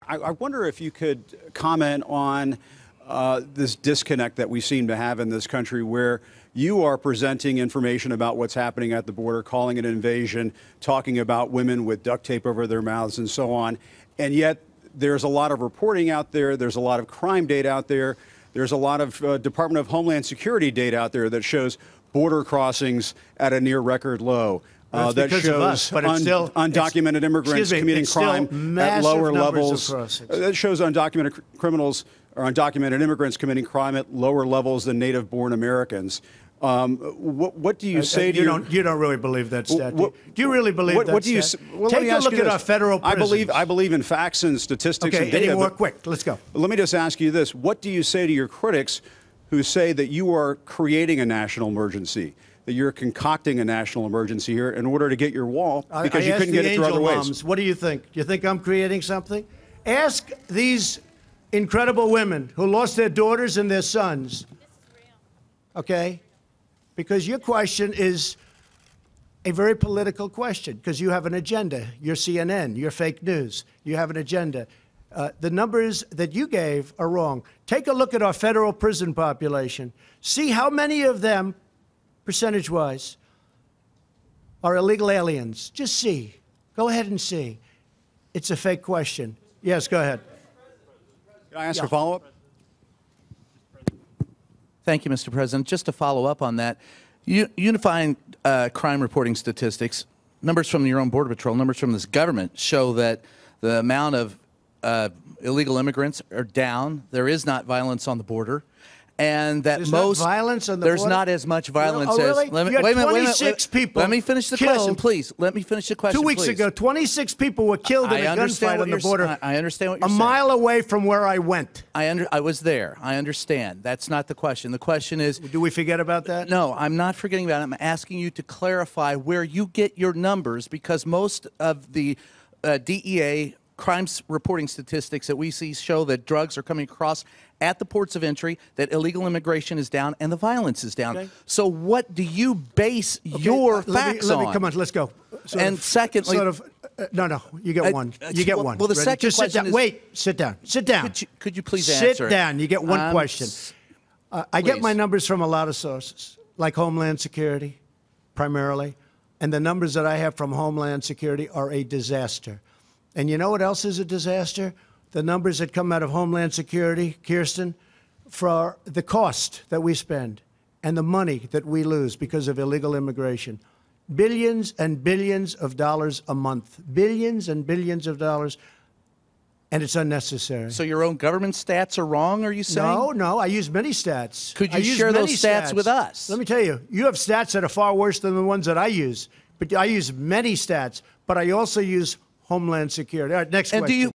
I wonder if you could comment on this disconnect that we seem to have in this country, where you are presenting information about what's happening at the border, calling it an invasion, talking about women with duct tape over their mouths and so on. And yet there's a lot of reporting out there. There's a lot of crime data out there. There's a lot of Department of Homeland Security data out there that shows border crossings at a near record low. That shows undocumented immigrants committing crime at lower levels. That shows undocumented criminals or undocumented immigrants committing crime at lower levels than native-born Americans. What do you say to you don't really believe that stat? Do you really believe that stat? Well, take a look at our federal prisons. I believe in facts and statistics and data. Any more quick? Let's go. Let me just ask you this. What do you say to your critics who say that you are creating a national emergency, that you're concocting a national emergency here in order to get your wall because you couldn't get it through other ways? What do you think? Do you think I'm creating something? Ask these incredible women who lost their daughters and their sons. Okay? Because your question is a very political question, because you have an agenda. You're CNN. You're fake news. You have an agenda. The numbers that you gave are wrong. Take a look at our federal prison population. See how many of them, percentage-wise, are illegal aliens. Just see. Go ahead and see. It's a fake question. Yes, go ahead. Can I ask a follow-up? Thank you, Mr. President. Just to follow up on that, unifying crime reporting statistics, numbers from your own Border Patrol, numbers from this government show that the amount of illegal immigrants are down. There is not violence on the border. And that there's most not violence on the there's border? not as much violence as wait a minute, 26 people. Let me finish the question, please. Let me finish the question. 2 weeks ago, 26 people were killed in a gunfight on the border. I understand what you're saying. A mile away from where I went. I was there. I understand. That's not the question. The question is, do we forget about that? No, I'm not forgetting about it. I'm asking you to clarify where you get your numbers, because most of the DEA crime reporting statistics that we see show that drugs are coming across at the ports of entry, that illegal immigration is down, and the violence is down. Okay. So what do you base your facts on? Come on, let's go. Secondly... no, you get one. You get one. Well, the second question is... Wait, sit down. Sit down. Could you please answer? Sit down. You get one question. I get my numbers from a lot of sources, like Homeland Security, primarily. And the numbers that I have from Homeland Security are a disaster. And you know what else is a disaster? The numbers that come out of Homeland Security, Kirsten, for the cost that we spend and the money that we lose because of illegal immigration. Billions and billions of dollars a month. Billions and billions of dollars. And it's unnecessary. So your own government stats are wrong, are you saying? No, I use many stats. Could you share those stats with us? Let me tell you, you have stats that are far worse than the ones that I use. But I use many stats, but I also use Homeland Security. All right, next question.